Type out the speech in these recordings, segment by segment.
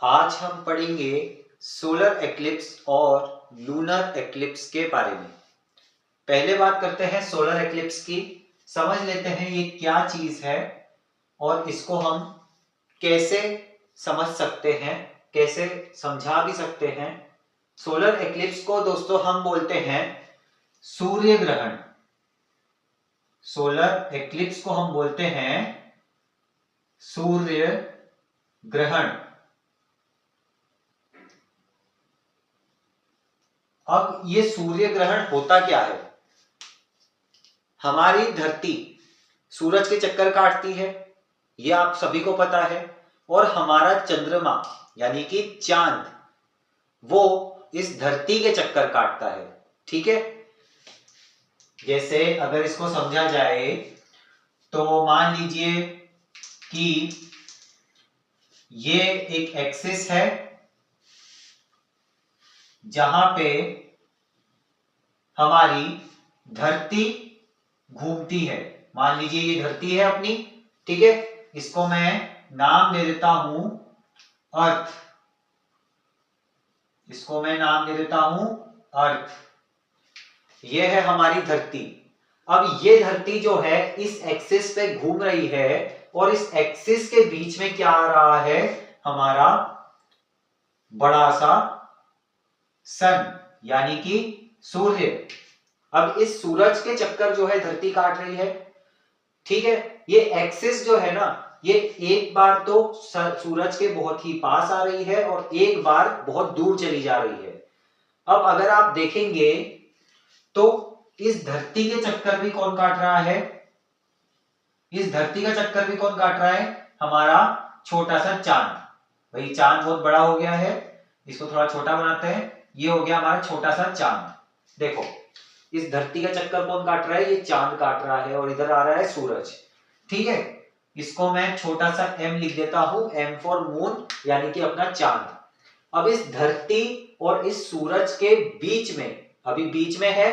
आज हम पढ़ेंगे सोलर एक्लिप्स और लूनर एक्लिप्स के बारे में। पहले बात करते हैं सोलर एक्लिप्स की। समझ लेते हैं ये क्या चीज है और इसको हम कैसे समझ सकते हैं, कैसे समझा भी सकते हैं। सोलर एक्लिप्स को दोस्तों हम बोलते हैं सूर्य ग्रहण। सोलर एक्लिप्स को हम बोलते हैं सूर्य ग्रहण। अब ये सूर्य ग्रहण होता क्या है? हमारी धरती सूरज के चक्कर काटती है, ये आप सभी को पता है। और हमारा चंद्रमा यानी कि चांद, वो इस धरती के चक्कर काटता है। ठीक है, जैसे अगर इसको समझा जाए तो मान लीजिए कि ये एक एक्सिस है जहां पे हमारी धरती घूमती है। मान लीजिए ये धरती है अपनी, ठीक है, इसको मैं नाम दे देता हूं अर्थ। इसको मैं नाम दे देता हूं अर्थ। ये है हमारी धरती। अब ये धरती जो है इस एक्सिस पे घूम रही है और इस एक्सिस के बीच में क्या आ रहा है? हमारा बड़ा सा सन यानी कि सूर्य। अब इस सूरज के चक्कर जो है धरती काट रही है। ठीक है, ये एक्सिस जो है ना, ये एक बार तो सूरज के बहुत ही पास आ रही है और एक बार बहुत दूर चली जा रही है। अब अगर आप देखेंगे तो इस धरती के चक्कर भी कौन काट रहा है? इस धरती का चक्कर भी कौन काट रहा है? हमारा छोटा सा चांद। भाई चांद बहुत बड़ा हो गया है, इसको थोड़ा छोटा बनाते हैं। ये हो गया हमारा छोटा सा चांद। देखो, इस धरती का चक्कर कौन काट रहा है? ये चांद काट रहा है और इधर आ रहा है सूरज। ठीक है, इसको मैं छोटा सा m लिख देता हूं, m फॉर मून यानी कि अपना चांद। अब इस धरती और इस सूरज के बीच में, अभी बीच में है,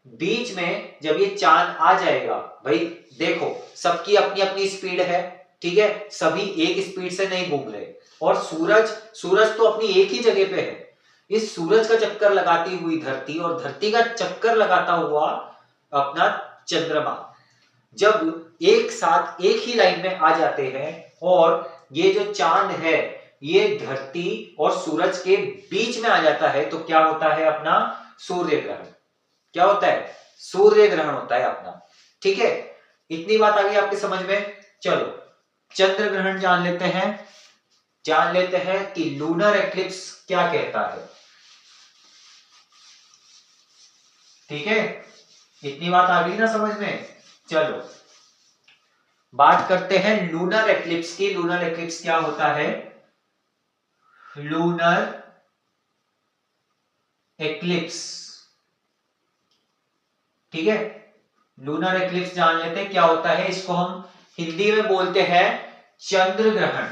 बीच में जब ये चांद आ जाएगा, भाई देखो सबकी अपनी अपनी स्पीड है, ठीक है, सभी एक स्पीड से नहीं घूम रहे। और सूरज तो अपनी एक ही जगह पे है। इस सूरज का चक्कर लगाती हुई धरती और धरती का चक्कर लगाता हुआ अपना चंद्रमा जब एक साथ एक ही लाइन में आ जाते हैं और ये जो चांद है ये धरती और सूरज के बीच में आ जाता है, तो क्या होता है? अपना सूर्य ग्रहण। क्या होता है? सूर्य ग्रहण होता है अपना। ठीक है, इतनी बात आ गई आपके समझ में। चलो चंद्र ग्रहण जान लेते हैं। जान लेते हैं कि लूनर एक्लिप्स क्या कहता है। ठीक है, इतनी बात आ गई ना समझ में। चलो बात करते हैं लूनर एक्लिप्स की। लूनर एक्लिप्स क्या होता है? लूनर एक्लिप्स, ठीक है, लूनर एक्लिप्स जान लेते हैं क्या होता है। इसको हम हिंदी में बोलते हैं चंद्र ग्रहण।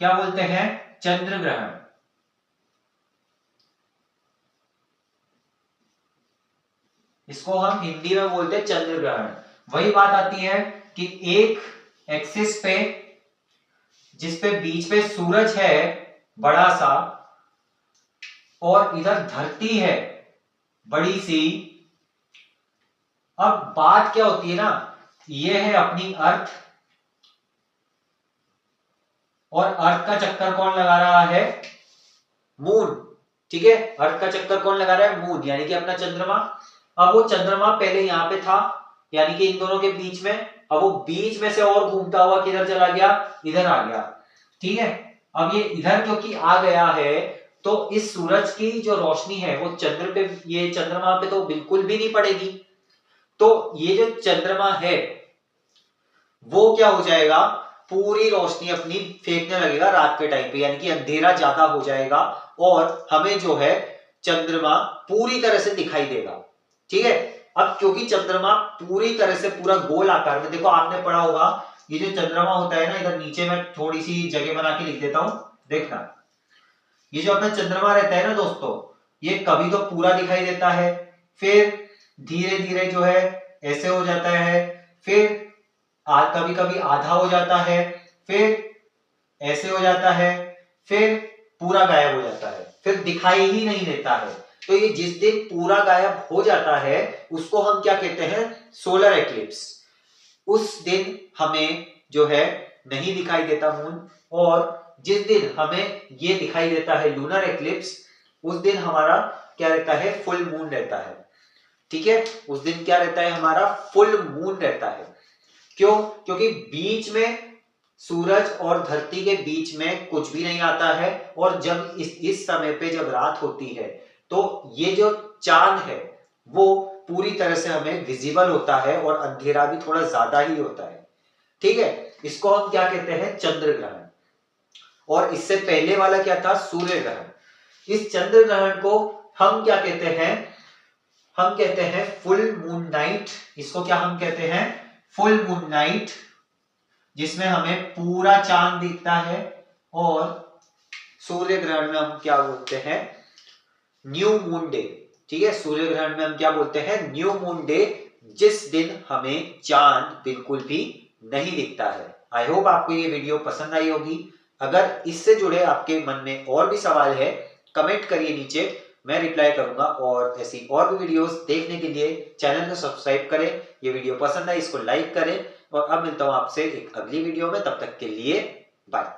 क्या बोलते हैं? चंद्र ग्रहण। इसको हम हिंदी में बोलते हैं चंद्र ग्रहण। वही बात आती है कि एक एक्सिस पे, जिस पे बीच पे सूरज है बड़ा सा और इधर धरती है बड़ी सी। अब बात क्या होती है ना, ये है अपनी अर्थ और अर्थ का चक्कर कौन लगा रहा है? मून। ठीक है, अर्थ का चक्कर कौन लगा रहा है? मून यानी कि अपना चंद्रमा। अब वो चंद्रमा पहले यहां पे था यानी कि इन दोनों के बीच में, अब वो बीच में से और घूमता हुआ किधर चला गया? इधर आ गया। ठीक है, अब ये इधर क्योंकि आ गया है तो इस सूरज की जो रोशनी है वो चंद्र पे, ये चंद्रमा पे तो बिल्कुल भी नहीं पड़ेगी। तो ये जो चंद्रमा है वो क्या हो जाएगा? पूरी रोशनी अपनी फेंकने लगेगा रात के टाइम पे, यानी कि अंधेरा ज्यादा हो जाएगा और हमें जो है चंद्रमा पूरी तरह से दिखाई देगा। ठीक है, अब क्योंकि चंद्रमा पूरी तरह से पूरा गोल आकार में, देखो आपने पढ़ा होगा ये जो चंद्रमा होता है ना, इधर नीचे मैं थोड़ी सी जगह बना के लिख देता हूं, देखना। ये जो अपना चंद्रमा रहता है ना दोस्तों, ये कभी तो पूरा दिखाई देता है, फिर धीरे धीरे जो है ऐसे हो जाता है, फिर कभी कभी आधा हो जाता है, फिर ऐसे हो जाता है, फिर पूरा गायब हो जाता है, फिर दिखाई ही नहीं देता है। तो ये जिस दिन पूरा गायब हो जाता है उसको हम क्या कहते हैं, सोलर एक्लिप्स। उस दिन हमें जो है नहीं दिखाई देता मून, और जिस दिन हमें ये दिखाई देता है लूनर एक्लिप्स, उस दिन हमारा क्या रहता है, फुल मून रहता है। ठीक है, उस दिन क्या रहता है, हमारा फुल मून रहता है। क्यों? क्योंकि बीच में सूरज और धरती के बीच में कुछ भी नहीं आता है, और जब इस समय पे जब रात होती है तो ये जो चांद है वो पूरी तरह से हमें विजिबल होता है, और अंधेरा भी थोड़ा ज्यादा ही होता है। ठीक है, इसको हम क्या कहते हैं, चंद्र ग्रहण। और इससे पहले वाला क्या था, सूर्य ग्रहण। इस चंद्र ग्रहण को हम क्या कहते हैं, हम कहते हैं फुल मून नाइट। इसको क्या हम कहते हैं, फुल मून नाइट, जिसमें हमें पूरा चांद दिखता है। और सूर्य ग्रहण में हम क्या बोलते हैं, न्यू मून डे। ठीक है, सूर्य ग्रहण में हम क्या बोलते हैं, न्यू मून डे, जिस दिन हमें चांद बिल्कुल भी नहीं दिखता है। आई होप आपको ये वीडियो पसंद आई होगी। अगर इससे जुड़े आपके मन में और भी सवाल है, कमेंट करिए नीचे, मैं रिप्लाई करूंगा। और ऐसी और भी वीडियोस देखने के लिए चैनल को सब्सक्राइब करें। ये वीडियो पसंद है इसको लाइक करें, और अब मिलता हूं आपसे एक अगली वीडियो में। तब तक के लिए बाय।